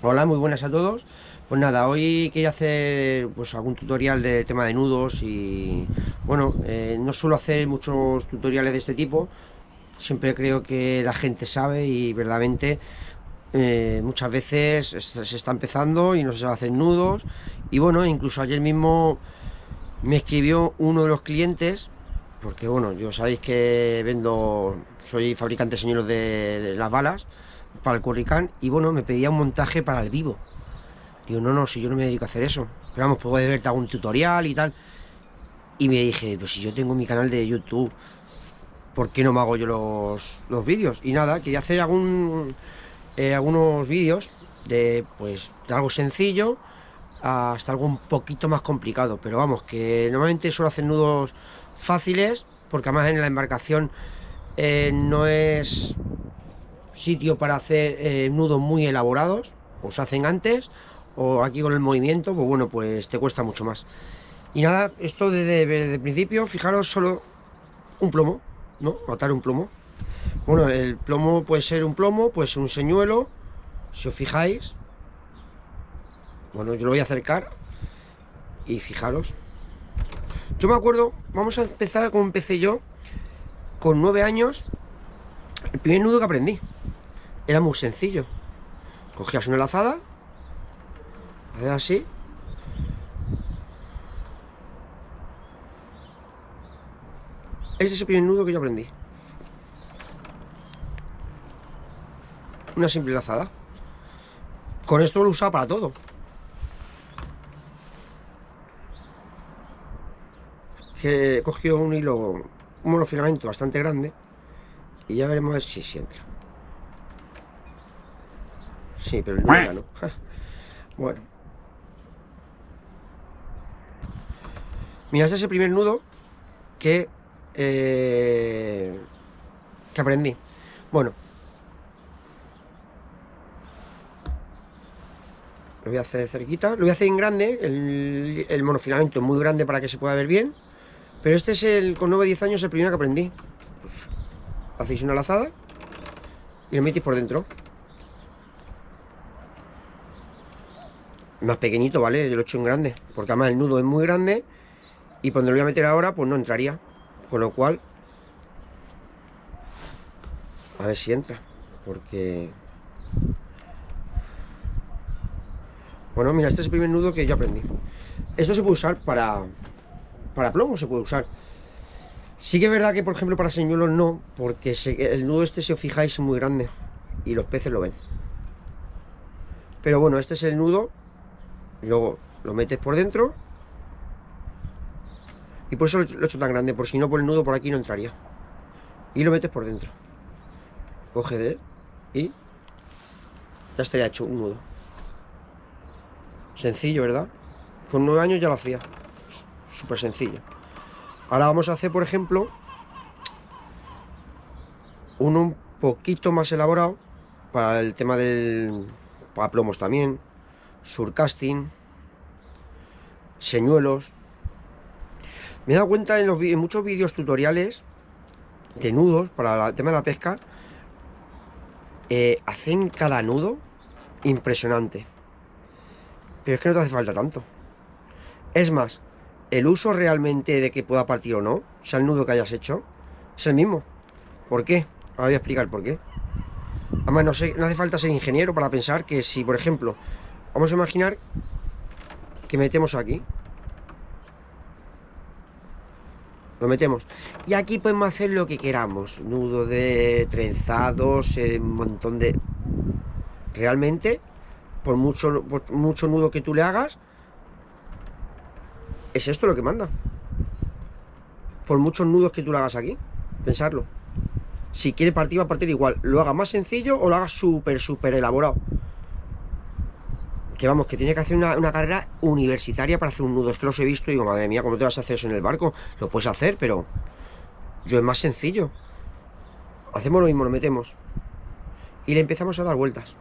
Hola, muy buenas a todos. Pues nada, hoy quería hacer pues algún tutorial de tema de nudos y bueno, no suelo hacer muchos tutoriales de este tipo. Siempre creo que la gente sabe y verdaderamente muchas veces se está empezando y no se sabe hacer nudos. Y bueno, incluso ayer mismo me escribió uno de los clientes, porque bueno, yo sabéis que soy fabricante señuelos de las balas para el Curricán y bueno, me pedía un montaje para el vivo. Digo, no, no, si yo no me dedico a hacer eso. Pero vamos, puedo verte algún tutorial y tal. Y me dije, pues si yo tengo mi canal de YouTube, ¿por qué no me hago yo los vídeos? Y nada, quería hacer algunos vídeos de algo sencillo hasta algo un poquito más complicado. Pero vamos, que normalmente suelo hacer nudos fáciles, porque además en la embarcación no es sitio para hacer nudos muy elaborados. O se hacen antes, o aquí con el movimiento, pues bueno, pues te cuesta mucho más. Y nada, esto desde el principio, fijaros, solo un plomo, ¿no? Atar un plomo. Bueno, el plomo puede ser un plomo, puede ser un señuelo, si os fijáis. Bueno, yo lo voy a acercar y fijaros. Yo me acuerdo, vamos a empezar como empecé yo, con 9 años, el primer nudo que aprendí. Era muy sencillo. Cogías una lazada, hacías así. Este es el primer nudo que yo aprendí. Una simple lazada. Con esto lo usaba para todo. Que cogió un hilo, un monofilamento bastante grande. Y ya veremos a ver si entra. Sí, pero el nudo ya no. Bueno. Mira, este es el primer nudo que, que aprendí. Bueno. Lo voy a hacer cerquita. Lo voy a hacer en grande. El monofilamento es muy grande para que se pueda ver bien. Pero este es con 9 o 10 años, el primero que aprendí. Pues hacéis una lazada y lo metéis por dentro. Más pequeñito, ¿vale? Yo lo he hecho en grande. Porque además el nudo es muy grande. Y cuando lo voy a meter ahora, pues no entraría. Con lo cual, a ver si entra. Porque... Bueno, mira, este es el primer nudo que yo aprendí. Esto se puede usar para plomo, se puede usar. Sí que es verdad que, por ejemplo, para señuelos no. Porque el nudo este, si os fijáis, es muy grande. Y los peces lo ven. Pero bueno, este es el nudo. Luego lo metes por dentro. Y por eso lo he hecho tan grande. Por si no, por el nudo por aquí no entraría. Y lo metes por dentro. Coge de... Y ya estaría hecho un nudo. Sencillo, ¿verdad? Con 9 años ya lo hacía. Súper sencillo. Ahora vamos a hacer, por ejemplo, uno un poquito más elaborado. Para el tema del... Para plomos también. Surcasting. Señuelos. Me he dado cuenta en muchos vídeos tutoriales de nudos para el tema de la pesca. Hacen cada nudo impresionante. Pero es que no te hace falta tanto. Es más, el uso realmente de que pueda partir o no, o sea, el nudo que hayas hecho, es el mismo. ¿Por qué? Ahora voy a explicar por qué. Además, no sé, no hace falta ser ingeniero para pensar que si, por ejemplo, vamos a imaginar que metemos aquí. Lo metemos. Y aquí podemos hacer lo que queramos. Nudo de trenzados, un montón de... Realmente, por mucho nudo que tú le hagas, es esto lo que manda. Por muchos nudos que tú le hagas aquí. Pensarlo. Si quiere partir, va a partir igual. Lo haga más sencillo o lo haga súper elaborado. Que vamos, que tiene que hacer una carrera universitaria para hacer un nudo. Es que los he visto y digo, madre mía, ¿cómo te vas a hacer eso en el barco? Lo puedes hacer, pero yo es más sencillo. Hacemos lo mismo, lo metemos. Y le empezamos a dar vueltas.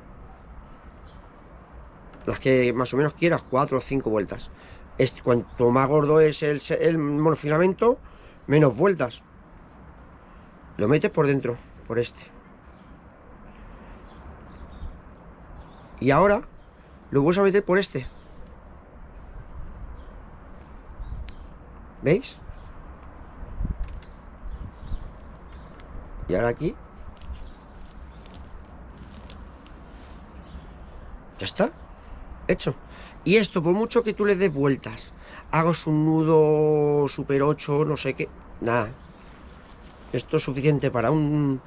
Las que más o menos quieras, 4 o 5 vueltas. Cuanto más gordo es el monofilamento, menos vueltas. Lo metes por dentro, por este. Y ahora lo vuelvo a meter por este. ¿Veis? Y ahora aquí. Ya está. Hecho. Y esto, por mucho que tú le des vueltas, hagas un nudo super 8, no sé qué. Nada. Esto es suficiente para un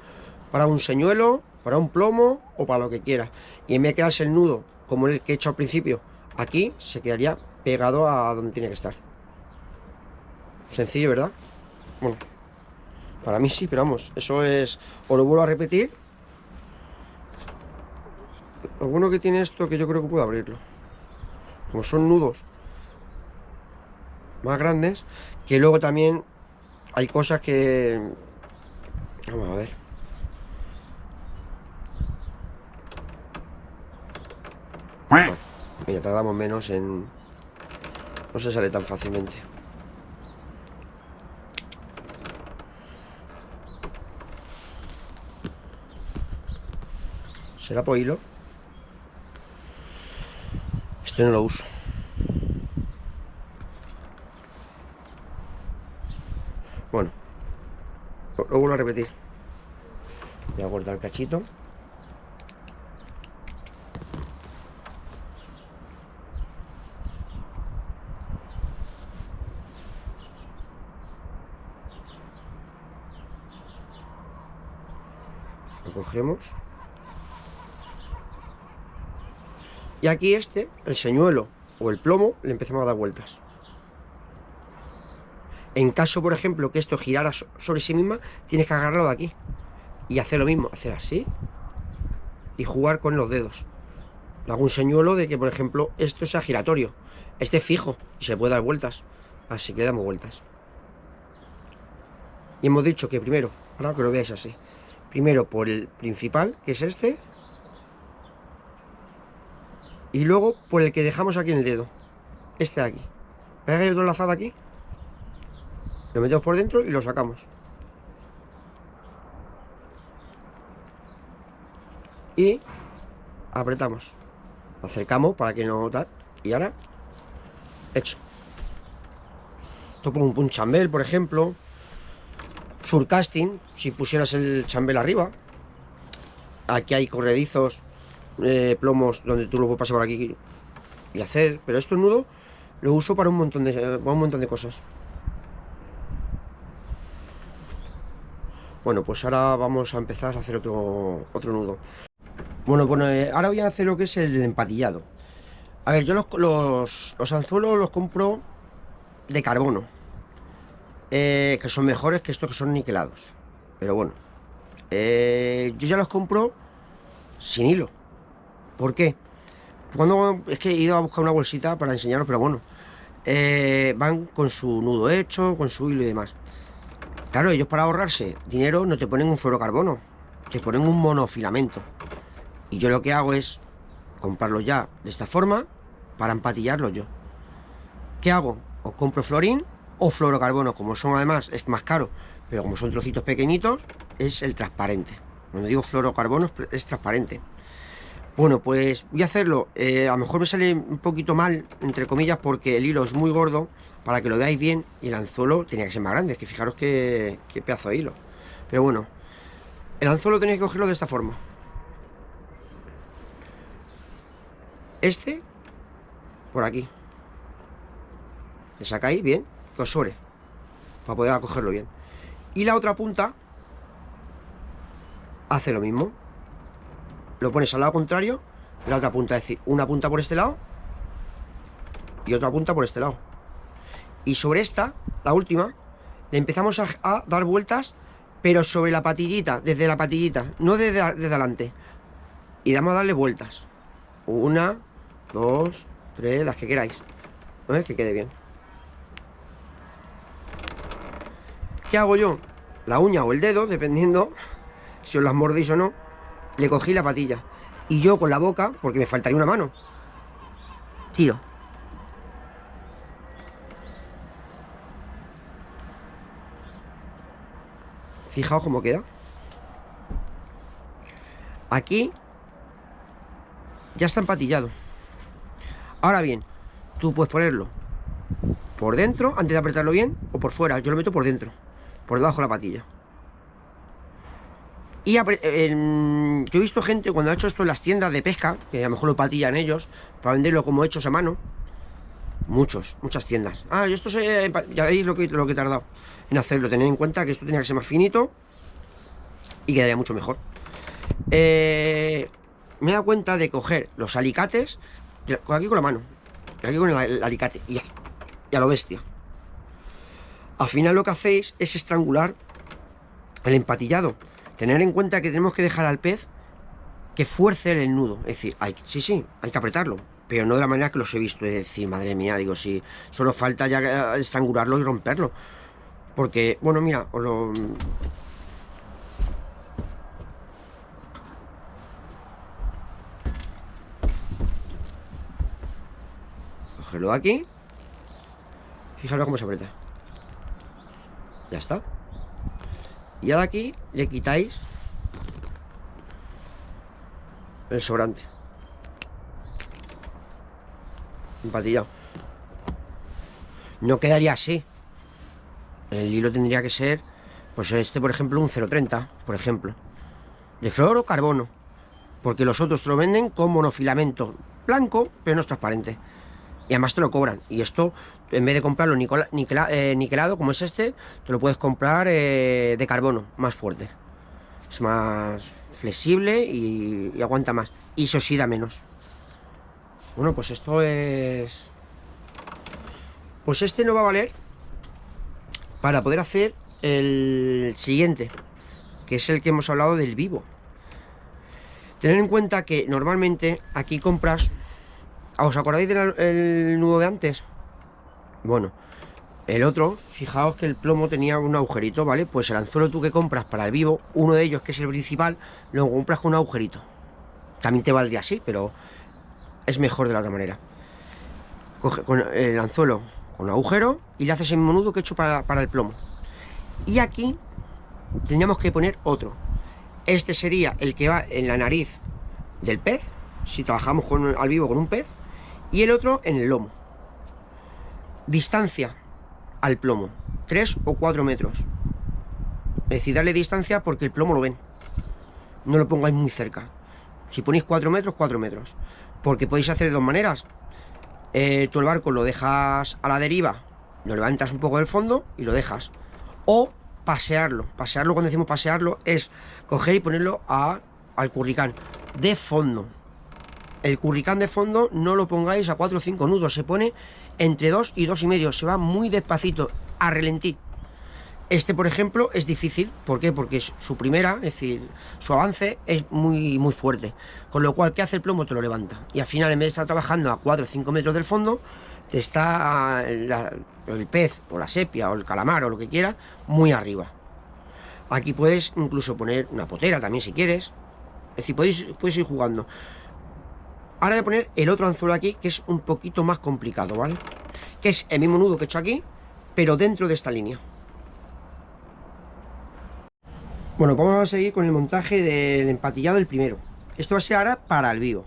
señuelo, para un plomo o para lo que quieras. Y en vez de quedarse el nudo, como el que he hecho al principio, aquí se quedaría pegado a donde tiene que estar. Sencillo, ¿verdad? Bueno, para mí sí, pero vamos, eso es... Os lo vuelvo a repetir. Lo bueno que tiene esto es que yo creo que puedo abrirlo. Como son nudos más grandes, que luego también hay cosas que... Vamos a ver. Bueno, mira, tardamos menos en... No se sale tan fácilmente. ¿Será por hilo? Esto no lo uso. Bueno, lo vuelvo a repetir. Voy a cortar el cachito. Lo cogemos. Y aquí el señuelo o el plomo, le empezamos a dar vueltas. En caso, por ejemplo, que esto girara sobre sí misma, tienes que agarrarlo de aquí. Y hacer lo mismo, hacer así. Y jugar con los dedos. Le hago un señuelo de que, por ejemplo, esto sea giratorio. Este es fijo y se puede dar vueltas. Así que le damos vueltas. Y hemos dicho que primero, ahora que lo veáis así. Primero por el principal, que es este. Y luego por el que dejamos aquí en el dedo. Este de aquí. ¿Veis que hay otro lazado aquí? Lo metemos por dentro y lo sacamos. Y apretamos. Lo acercamos para que no tal. Y ahora, hecho. Esto pongo un chambel, por ejemplo. Surcasting, si pusieras el chambel arriba. Aquí hay corredizos, plomos, donde tú lo puedes pasar por aquí y hacer. Pero este nudo lo uso para un montón de cosas. Bueno, pues ahora vamos a empezar a hacer otro nudo. Bueno, ahora voy a hacer lo que es el empatillado. A ver, yo los anzuelos los compro de carbono. Que son mejores que estos que son niquelados. Pero bueno, yo ya los compro sin hilo. ¿Por qué? Es que he ido a buscar una bolsita para enseñaros, pero bueno, van con su nudo hecho, con su hilo y demás. Claro, ellos para ahorrarse dinero no te ponen un fluorocarbono, te ponen un monofilamento. Y yo lo que hago es comprarlos ya de esta forma para empatillarlos yo. ¿Qué hago? Os compro florín o fluorocarbono, como son además, es más caro, pero como son trocitos pequeñitos, es el transparente. Cuando digo fluorocarbono es transparente. Bueno, pues voy a hacerlo. A lo mejor me sale un poquito mal, entre comillas, porque el hilo es muy gordo, para que lo veáis bien, y el anzuelo tenía que ser más grande. Es que fijaros qué pedazo de hilo. Pero bueno, el anzuelo tenéis que cogerlo de esta forma. Por aquí. Le sacáis bien, que os sobre, para poder cogerlo bien. Y la otra punta hace lo mismo. Lo pones al lado contrario, la otra punta, es decir, una punta por este lado y otra punta por este lado. Y sobre esta, la última, le empezamos a dar vueltas, pero sobre la patillita, desde la patillita, no desde adelante. Y vamos a darle vueltas. 1, 2, 3, las que queráis. ¿No? Que quede bien. ¿Qué hago yo? La uña o el dedo, dependiendo si os las mordéis o no, le cogí la patilla. Y yo con la boca, porque me faltaría una mano, tiro. Fijaos cómo queda. Aquí ya está empatillado. Ahora bien, tú puedes ponerlo por dentro antes de apretarlo bien o por fuera. Yo lo meto por dentro, por debajo de la patilla. Y yo he visto gente cuando ha hecho esto en las tiendas de pesca, que a lo mejor lo patillan ellos para venderlo como hechos a mano. Muchas tiendas. Y esto ya veis lo que he tardado en hacerlo. Tened en cuenta que esto tenía que ser más finito y quedaría mucho mejor. Me he dado cuenta de coger los alicates aquí con la mano, aquí con el alicate y a lo bestia. Al final lo que hacéis es estrangular el empatillado. Tener en cuenta que tenemos que dejar al pez que fuerce el nudo. Es decir, hay que apretarlo, pero no de la manera que los he visto. Es decir, madre mía, digo, si solo falta ya estrangularlo y romperlo. Porque, bueno, mira, cogerlo de aquí. Fijaros cómo se aprieta. Ya está. Y ahora de aquí le quitáis el sobrante. Empatillado. No quedaría así. El hilo tendría que ser, pues este por ejemplo, un 0,30, por ejemplo. De fluoro carbono. Porque los otros te lo venden con monofilamento blanco, pero no es transparente. Y además te lo cobran. Y esto, en vez de comprarlo niquelado, como es este, te lo puedes comprar de carbono, más fuerte. Es más flexible y aguanta más. Y se oxida menos. Bueno, pues esto es... Pues este no va a valer para poder hacer el siguiente, que es el que hemos hablado del vivo. Tener en cuenta que normalmente aquí compras... ¿Os acordáis del nudo de antes? Bueno, el otro, fijaos que el plomo tenía un agujerito, ¿vale? Pues el anzuelo tú que compras para el vivo, uno de ellos, que es el principal, lo compras con un agujerito. También te valdría así, pero es mejor de la otra manera. Coge con el anzuelo con un agujero y le haces el mismo nudo que he hecho para el plomo. Y aquí tendríamos que poner otro. Este sería el que va en la nariz del pez, si trabajamos al vivo con un pez, y el otro en el lomo. Distancia al plomo, 3 o 4 metros. Es decir, darle distancia porque el plomo lo ven. No lo pongáis muy cerca. Si ponéis 4 metros, 4 metros. Porque podéis hacer de dos maneras. Tú el barco lo dejas a la deriva, lo levantas un poco del fondo y lo dejas. O pasearlo. Pasearlo, cuando decimos pasearlo, es coger y ponerlo al curricán de fondo. El curricán de fondo no lo pongáis a 4 o 5 nudos, se pone entre 2 y 2,5, se va muy despacito, a relentí. Este, por ejemplo, es difícil. ¿Por qué? Porque su primera, es decir, su avance es muy fuerte. Con lo cual, ¿qué hace el plomo? Te lo levanta. Y al final, en vez de estar trabajando a 4 o 5 metros del fondo, te está el pez, o la sepia, o el calamar, o lo que quieras, muy arriba. Aquí puedes incluso poner una potera también si quieres. Es decir, puedes ir jugando. Ahora voy a poner el otro anzuelo aquí, que es un poquito más complicado, ¿vale? Que es el mismo nudo que he hecho aquí, pero dentro de esta línea. Bueno, vamos a seguir con el montaje del empatillado del primero. Esto va a ser ahora para el vivo.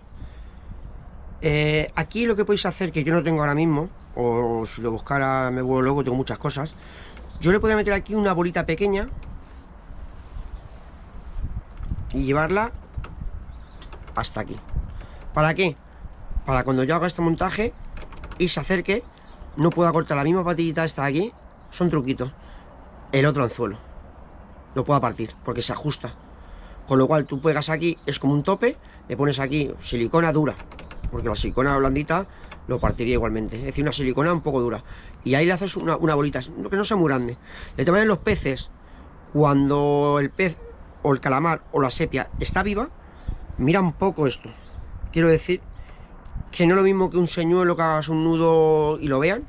Aquí lo que podéis hacer, que yo no tengo ahora mismo, o si lo buscara me vuelvo loco, tengo muchas cosas. Yo le podría meter aquí una bolita pequeña y llevarla hasta aquí. ¿Para qué? Para cuando yo haga este montaje y se acerque, no pueda cortar la misma patillita esta de aquí. Son truquitos. El otro anzuelo lo pueda partir porque se ajusta. Con lo cual tú pegas aquí, es como un tope, le pones aquí silicona dura, porque la silicona blandita lo partiría igualmente. Es decir, una silicona un poco dura. Y ahí le haces una bolita, que no sea muy grande. De todas maneras, los peces, cuando el pez o el calamar o la sepia está viva, mira un poco esto. Quiero decir que no es lo mismo que un señuelo que hagas un nudo y lo vean,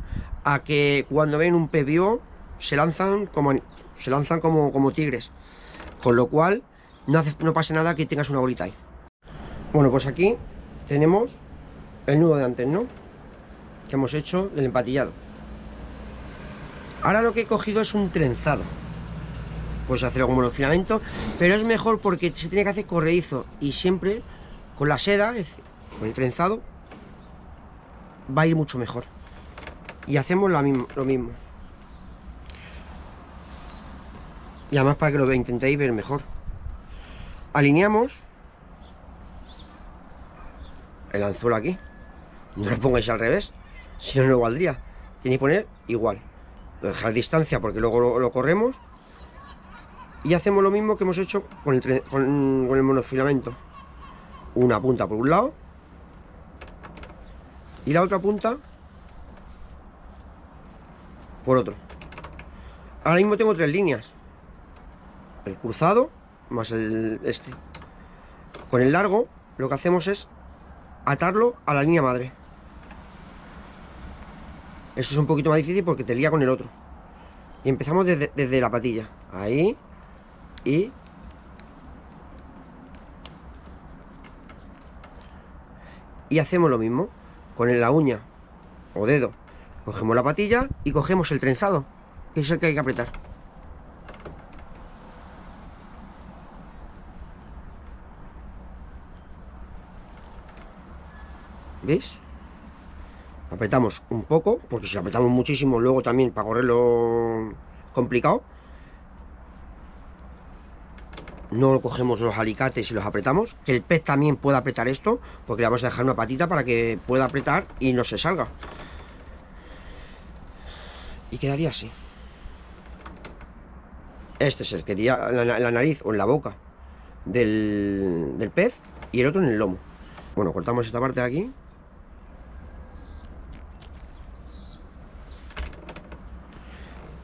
a que cuando ven un pez vivo se lanzan como tigres. Con lo cual no pasa nada que tengas una bolita ahí. Bueno, pues aquí tenemos el nudo de antes, ¿no? Que hemos hecho del empatillado. Ahora lo que he cogido es un trenzado. Puedes hacerlo con monofilamento, pero es mejor porque se tiene que hacer corredizo. Y siempre con la seda, es decir, con el trenzado, va a ir mucho mejor. Y hacemos lo mismo. Y además para que lo intentéis ver mejor. Alineamos el anzuelo aquí. No lo pongáis al revés, si no, no valdría. Tenéis que poner igual. Dejar distancia porque luego lo corremos. Y hacemos lo mismo que hemos hecho con el monofilamento. Una punta por un lado y la otra punta por otro. Ahora mismo tengo 3 líneas. El cruzado más este. Con el largo lo que hacemos es atarlo a la línea madre. Eso es un poquito más difícil porque te lía con el otro. Y empezamos desde la patilla. Ahí. Y hacemos lo mismo. Con la uña o dedo. Cogemos la patilla y cogemos el trenzado, que es el que hay que apretar. ¿Veis? Apretamos un poco, porque si apretamos muchísimo, luego también para correrlo complicado. No cogemos los alicates y los apretamos. Que el pez también pueda apretar esto, porque le vamos a dejar una patita para que pueda apretar y no se salga. Y quedaría así. Este es el que iría en la nariz o en la boca del pez y el otro en el lomo. Bueno, cortamos esta parte de aquí.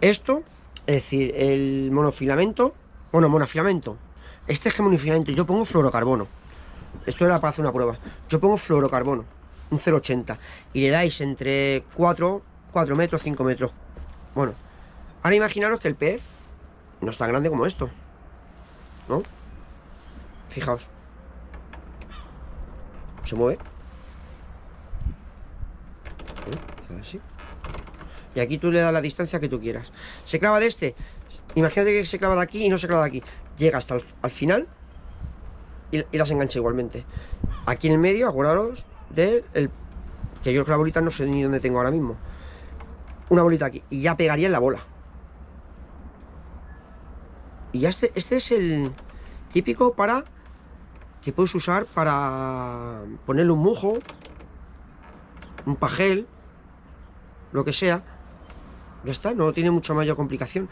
Esto, es decir, el monofilamento. Bueno, monofilamento. Este es que monofilamento, yo pongo fluorocarbono. Esto era para hacer una prueba. Yo pongo fluorocarbono, un 0,80. Y le dais entre 4 metros, 5 metros. Bueno, ahora imaginaros que el pez no es tan grande como esto, ¿no? Fijaos. Se mueve. Así. Y aquí tú le das la distancia que tú quieras. Se clava de este. Imagínate que se clava de aquí y no se clava de aquí. Llega hasta al final y las engancha igualmente. Aquí en el medio, acordaros de que yo la bolita no sé ni dónde tengo ahora mismo. Una bolita aquí. Y ya pegaría en la bola. Y ya este es el típico para que puedes usar para ponerle un mujo, un pajel, lo que sea. Ya está, no tiene mucha mayor complicación.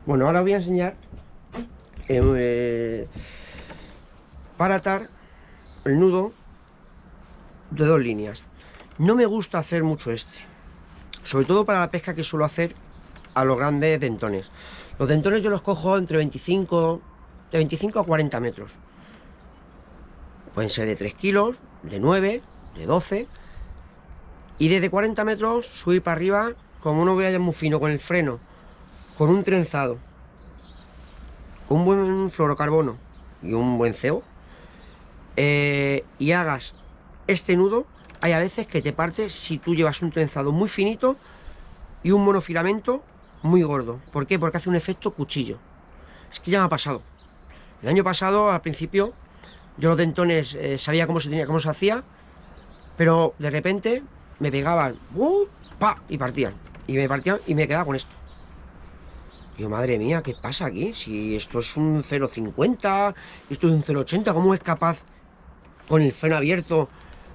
Bueno, ahora os voy a enseñar para atar el nudo de 2 líneas. No me gusta hacer mucho este, sobre todo para la pesca que suelo hacer a los grandes dentones. Los dentones yo los cojo entre de 25 a 40 metros. Pueden ser de 3 kilos, de 9, de 12. Y desde 40 metros subir para arriba, como no vaya muy fino con el freno, con un trenzado, con un buen fluorocarbono y un buen cebo, y hagas este nudo, hay a veces que te partes si tú llevas un trenzado muy finito y un monofilamento muy gordo. ¿Por qué? Porque hace un efecto cuchillo. Es que ya me ha pasado. El año pasado, al principio, yo los dentones sabía cómo se hacía, pero de repente me pegaban, ¡pa! Y partían. Y me partían y me quedaba con esto. Digo, madre mía, ¿qué pasa aquí? Si esto es un 0,50, esto es un 0,80, ¿cómo es capaz con el freno abierto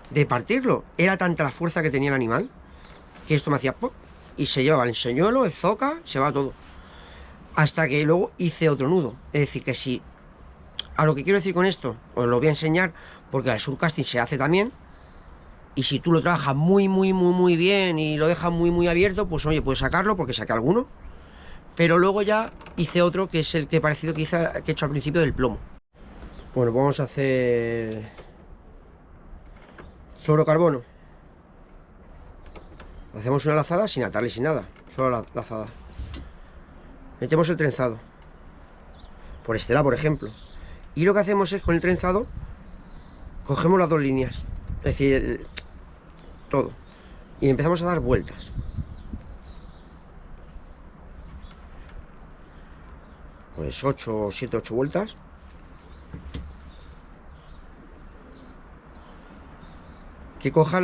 de partirlo? Era tanta la fuerza que tenía el animal que esto me hacía ¡pop! Y se llevaba el señuelo, el zoca, se va todo. Hasta que luego hice otro nudo. Es decir, que si... A lo que quiero decir con esto, os lo voy a enseñar, porque el surcasting se hace también. Y si tú lo trabajas muy bien y lo dejas muy abierto, pues oye, puedes sacarlo, porque saqué alguno. Pero luego ya hice otro, que es el que parecido que he hecho al principio del plomo. Bueno, vamos a hacer fluorocarbono. Hacemos una lazada sin atarle, sin nada, solo la lazada. Metemos el trenzado por este lado, por ejemplo, y lo que hacemos es con el trenzado cogemos las 2 líneas, es decir, todo, y empezamos a dar vueltas. Pues 7, 8 vueltas. que coja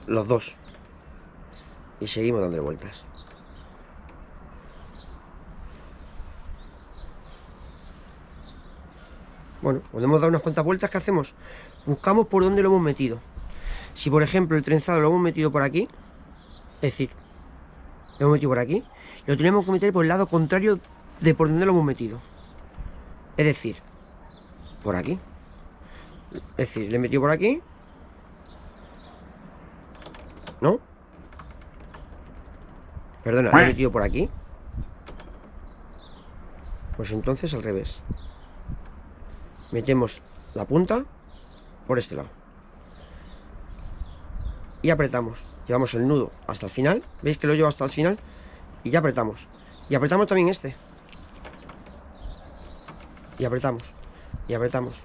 los dos. Y seguimos dándole vueltas. Bueno, cuando hemos dado unas cuantas vueltas, ¿qué hacemos? Buscamos por dónde lo hemos metido. Si por ejemplo el trenzado lo hemos metido por aquí, es decir, lo hemos metido por aquí, lo tenemos que meter por el lado contrario de por donde lo hemos metido. Es decir, por aquí. Es decir, le he metido por aquí, ¿no? Perdona, le he metido por aquí. Pues entonces al revés. Metemos la punta por este lado. Y apretamos. Llevamos el nudo hasta el final. ¿Veis que lo llevo hasta el final? Y ya apretamos. Y apretamos también este. Y apretamos. Y apretamos.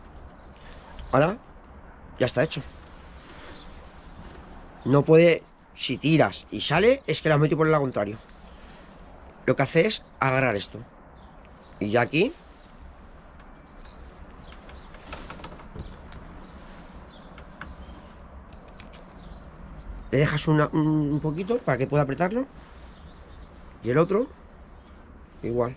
Ahora ya está hecho. No puede... Si tiras y sale, es que lo has metido por el lado contrario. Lo que hace es agarrar esto. Y ya aquí... le dejas un poquito para que pueda apretarlo. Y el otro, igual.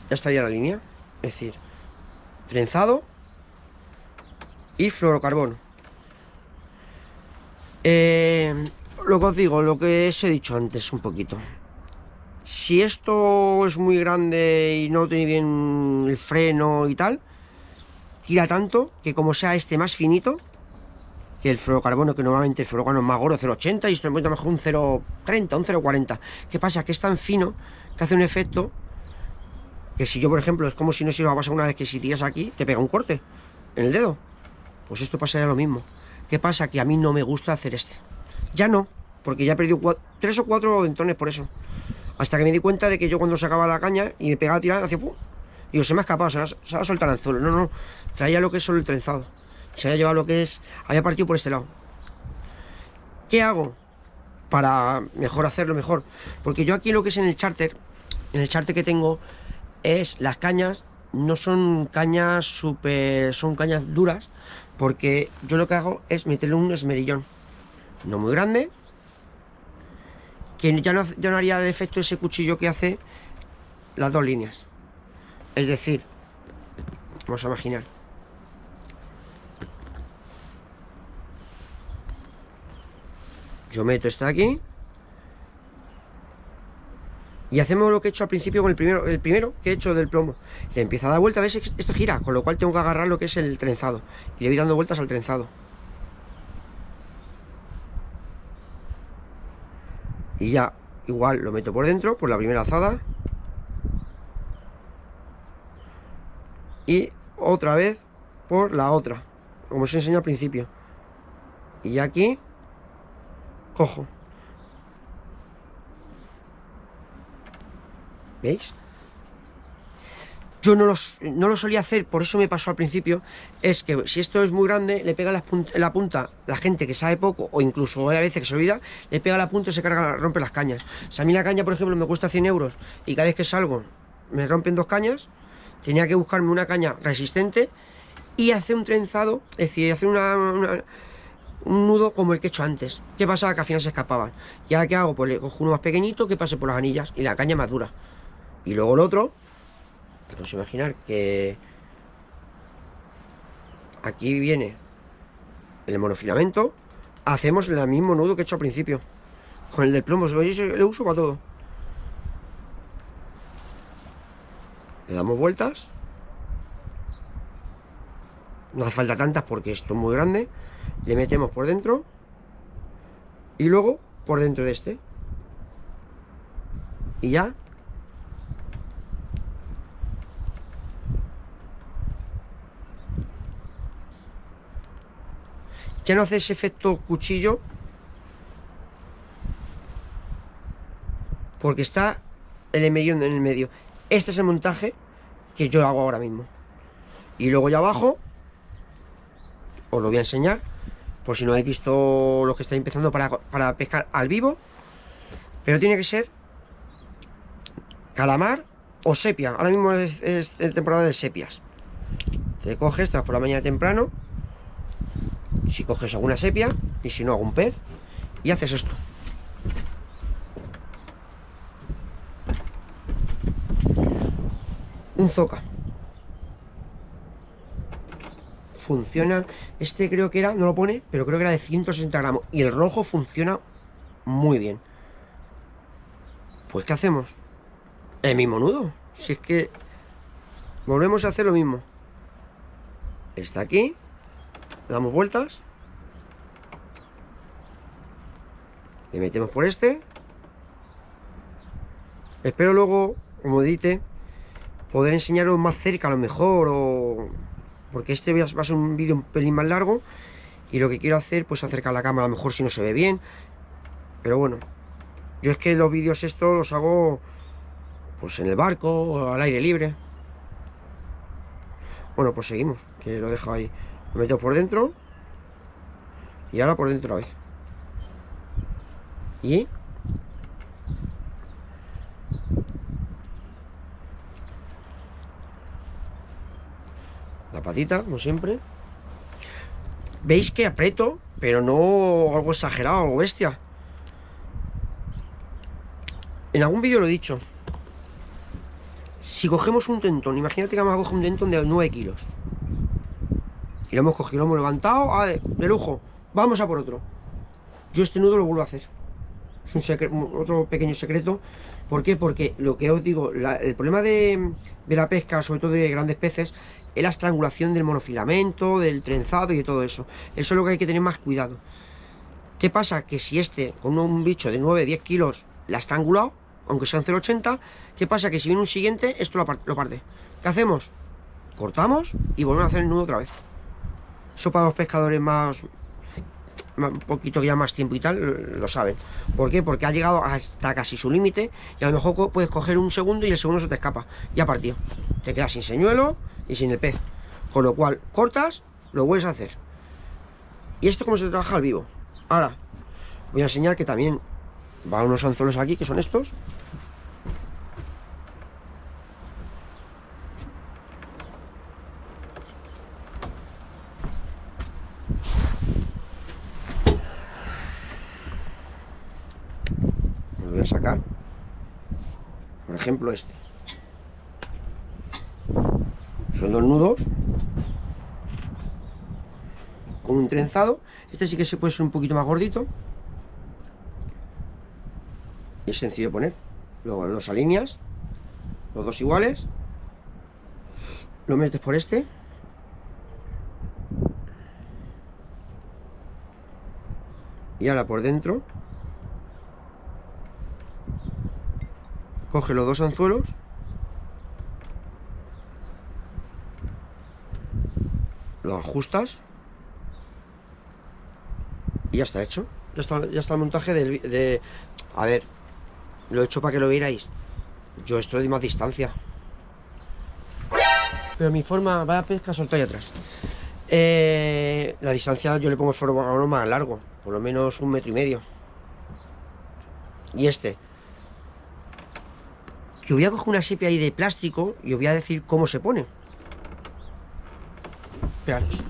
Ya estaría la línea. Es decir, trenzado y fluorocarbono. Lo que os digo, lo que os he dicho antes un poquito. Si esto es muy grande y no tiene bien el freno y tal, tira tanto que como sea este más finito que el fluorocarbono, que normalmente el fluorocarbono es más gordo, 0,80, y esto es mejor un 0,30, un 0,40. ¿Qué pasa? Que es tan fino que hace un efecto que si yo, por ejemplo, es como si no se lo ha pasado una vez, que si tiras aquí, te pega un corte en el dedo. Pues esto pasaría lo mismo. ¿Qué pasa? Que a mí no me gusta hacer esto. Ya no, porque ya he perdido 3 o 4 dentones por eso. Hasta que me di cuenta de que yo cuando sacaba la caña y me pegaba a tirar, hacía ¡pum! Digo, se me ha escapado, se ha soltado el anzuelo. No, no, traía lo que es solo el trenzado. Se había llevado lo que es... había partido por este lado. ¿Qué hago? Para mejor hacerlo mejor. Porque yo aquí lo que es en el charter que tengo, es las cañas, no son cañas súper... son cañas duras. Porque yo lo que hago es meterle un esmerillón. No muy grande, que ya no haría el efecto de ese cuchillo que hace las dos líneas. Es decir, vamos a imaginar. Yo meto este de aquí. Y hacemos lo que he hecho al principio con el primero que he hecho del plomo. Le empiezo a dar vuelta, ¿ves? Esto gira, con lo cual tengo que agarrar lo que es el trenzado. Y le voy dando vueltas al trenzado. Y ya, igual lo meto por dentro, por la primera azada. Y otra vez por la otra, como os enseñé al principio. Y aquí cojo. ¿Veis? Yo no lo solía hacer, por eso me pasó al principio. Es que si esto es muy grande, le pega la punta, la gente que sabe poco, o incluso hay veces que se olvida, le pega la punta y se carga, rompe las cañas. Si a mí la caña, por ejemplo, me cuesta 100 euros y cada vez que salgo me rompen 2 cañas, tenía que buscarme una caña resistente y hacer un trenzado, es decir, hacer un nudo como el que he hecho antes. ¿Qué pasaba? Que al final se escapaban. ¿Y ahora qué hago? Pues le cojo uno más pequeñito que pase por las anillas y la caña más dura. Y luego el otro, podemos imaginar que aquí viene el monofilamento. Hacemos el mismo nudo que he hecho al principio con el del plomo. Yo lo uso para todo. Le damos vueltas. No hace falta tantas porque esto es muy grande. Le metemos por dentro y luego por dentro de este. Y ya. Ya no hace ese efecto cuchillo porque está el emellón en el medio. Este es el montaje que yo hago ahora mismo. Y luego ya abajo os lo voy a enseñar, por si no habéis visto los que estáis empezando para pescar al vivo. Pero tiene que ser calamar o sepia. Ahora mismo es temporada de sepias. Te coges, te vas por la mañana temprano, si coges alguna sepia y si no algún pez, y haces esto. Un zoca. Funciona, este creo que era, no lo pone, pero creo que era de 160 gramos. Y el rojo funciona muy bien. Pues ¿qué hacemos? El mismo nudo. Si es que volvemos a hacer lo mismo. Está aquí. Le damos vueltas. Le metemos por este. Espero luego, como edite, poder enseñaros más cerca a lo mejor, o porque este va a ser un vídeo un pelín más largo y lo que quiero hacer pues acercar la cámara, a lo mejor si no se ve bien, pero bueno, yo es que los vídeos estos los hago pues en el barco o al aire libre. Bueno, pues seguimos, que lo dejo ahí, lo meto por dentro y ahora por dentro otra vez y la patita, como siempre. Veis que aprieto, pero no algo exagerado, algo bestia. En algún vídeo lo he dicho. Si cogemos un tentón, imagínate que vamos a coger un tentón de 9 kilos. Y lo hemos cogido, lo hemos levantado, de lujo. Vamos a por otro. Yo este nudo lo vuelvo a hacer. Es un otro pequeño secreto. ¿Por qué? Porque lo que os digo, el problema de la pesca, sobre todo de grandes peces, es la estrangulación del monofilamento, del trenzado y de todo eso. Eso es lo que hay que tener más cuidado. ¿Qué pasa? Que si este, con un bicho de 9-10 kilos, la ha estrangulado, aunque sea en 0,80, ¿qué pasa? Que si viene un siguiente, esto lo parte. ¿Qué hacemos? Cortamos y volvemos a hacer el nudo otra vez. Eso para los pescadores más un poquito que ya más tiempo y tal, lo saben. ¿Por qué? Porque ha llegado hasta casi su límite y a lo mejor puedes coger un segundo y el segundo se te escapa. Ya partió. Te quedas sin señuelo y sin el pez. Con lo cual, cortas, lo vuelves a hacer. Y esto como se trabaja al vivo. Ahora, voy a enseñar que también van unos anzuelos aquí, que son estos. Los voy a sacar. Por ejemplo, este. Son 2 nudos con un trenzado. Este sí que se puede ser un poquito más gordito. Y es sencillo de poner. Luego los alineas, los dos iguales. Lo metes por este. Y ahora por dentro coge los dos anzuelos. Lo ajustas. Y ya está hecho. Ya está el montaje a ver, lo he hecho para que lo vierais. Yo estoy de más distancia. Pero mi forma va a pesca soltar ahí atrás. La distancia yo le pongo el foro más largo. Por lo menos 1,5 metros. Y este. Que voy a coger una sepia ahí de plástico y os voy a decir cómo se pone. Esperaros.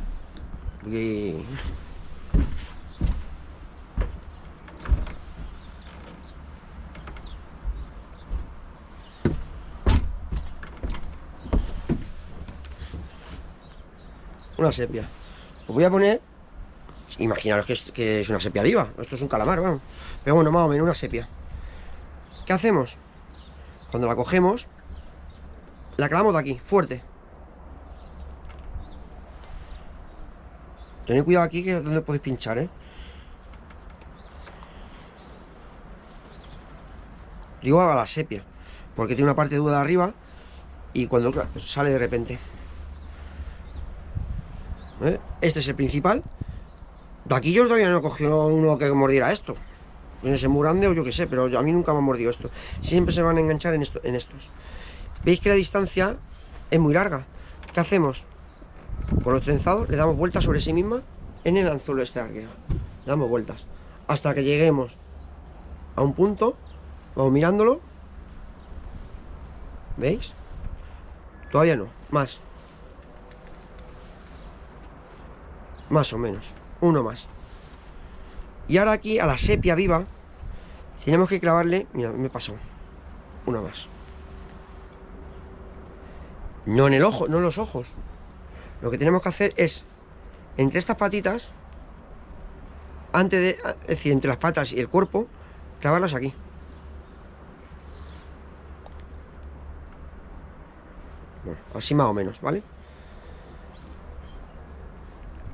Una sepia. Os voy a poner. Imaginaros que es una sepia viva. Esto es un calamar, vamos. Pero bueno, más o menos una sepia. ¿Qué hacemos? Cuando la cogemos, la clavamos de aquí, fuerte. Tened cuidado aquí, que es donde podéis pinchar, ¿eh? Digo a la sepia, porque tiene una parte dura de arriba y cuando sale de repente. Este es el principal. De aquí yo todavía no he cogido uno que mordiera esto. En ese muy grande o yo que sé, pero a mí nunca me ha mordido esto. Siempre se van a enganchar en estos. Veis que la distancia es muy larga. ¿Qué hacemos? Con los trenzados le damos vueltas sobre sí misma en el anzuelo este arquero. Le damos vueltas hasta que lleguemos a un punto. Vamos mirándolo. ¿Veis? Todavía no, más. Más o menos, uno más. Y ahora aquí a la sepia viva tenemos que clavarle, mira, me pasó una más. No en el ojo, no en los ojos. Lo que tenemos que hacer es, entre estas patitas, antes de, es decir, entre las patas y el cuerpo, clavarlas aquí. Bueno, así más o menos, ¿vale?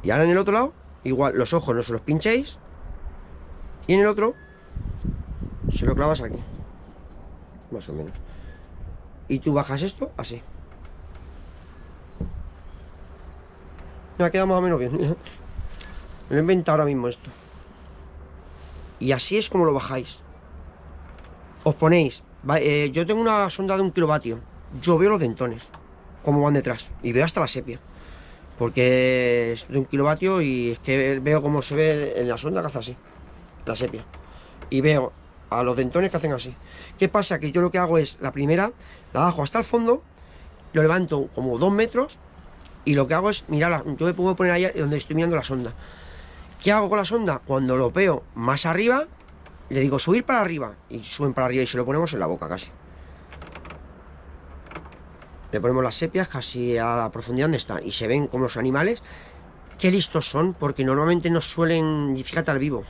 Y ahora en el otro lado, igual, los ojos no se los pinchéis. Y en el otro, se lo clavas aquí. Más o menos. Y tú bajas esto así. Me ha quedado más o menos bien. Me lo he inventado ahora mismo esto. Y así es como lo bajáis. Os ponéis. Yo tengo una sonda de 1 kilovatio. Yo veo los dentones, cómo van detrás. Y veo hasta la sepia. Porque es de 1 kilovatio y es que veo cómo se ve en la sonda que hace así. La sepia. Y veo a los dentones que hacen así. ¿Qué pasa? Que yo lo que hago es, la primera, la bajo hasta el fondo, lo levanto como 2 metros y lo que hago es mirar, yo me puedo poner ahí donde estoy mirando la sonda. ¿Qué hago con la sonda? Cuando lo veo más arriba, le digo subir para arriba y suben para arriba y se lo ponemos en la boca casi. Le ponemos las sepias casi a la profundidad donde están y se ven como los animales. Qué listos son, porque normalmente no suelen, fíjate al vivo,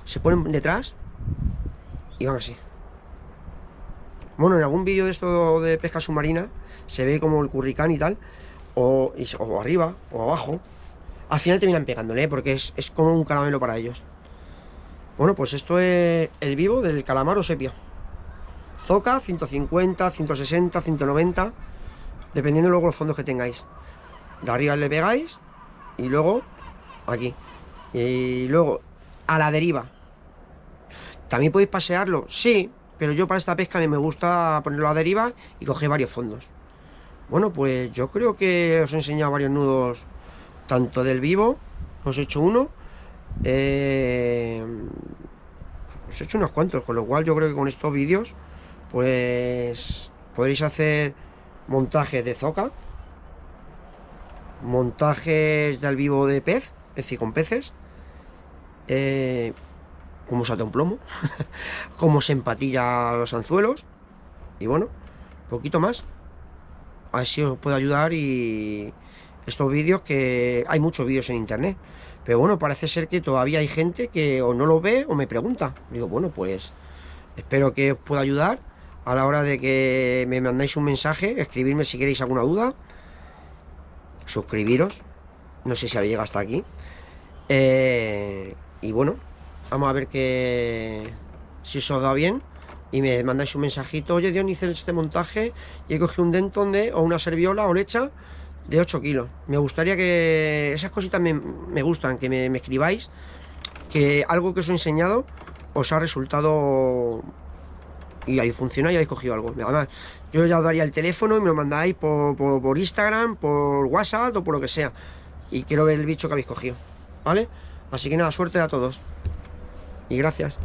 se ponen detrás y van así. Bueno, en algún vídeo de esto de pesca submarina se ve como el curricán y tal, o arriba o abajo. Al final terminan pegándole, porque es como un caramelo para ellos. Bueno, pues esto es el vivo del calamar o sepia. Zoca 150, 160, 190, dependiendo luego los fondos que tengáis. De arriba le pegáis y luego aquí. Y luego a la deriva. ¿También podéis pasearlo? Sí, pero yo para esta pesca me gusta ponerlo a deriva y coger varios fondos. Bueno, pues yo creo que os he enseñado varios nudos, tanto del vivo, os he hecho uno, os he hecho unos cuantos, con lo cual yo creo que con estos vídeos pues podréis hacer montajes de zoca, montajes del vivo de pez, es decir, con peces, cómo salta un plomo, cómo se empatilla los anzuelos y bueno, poquito más. A ver si os puedo ayudar y estos vídeos, que hay muchos vídeos en internet, pero bueno, parece ser que todavía hay gente que o no lo ve o me pregunta. Digo, bueno, pues espero que os pueda ayudar a la hora de que me mandáis un mensaje, escribirme si queréis alguna duda, suscribiros, no sé si habéis llegado hasta aquí, y bueno, vamos a ver si os da bien. Y me mandáis un mensajito, oye Dion, hice este montaje y he cogido un dentón o una serviola o lecha de 8 kilos. Me gustaría que esas cositas me gustan, que me escribáis, que algo que os he enseñado os ha resultado y ahí funciona y habéis cogido algo. Además, yo ya os daría el teléfono y me lo mandáis por Instagram, por WhatsApp o por lo que sea. Y quiero ver el bicho que habéis cogido, ¿vale? Así que nada, suerte a todos. Y gracias.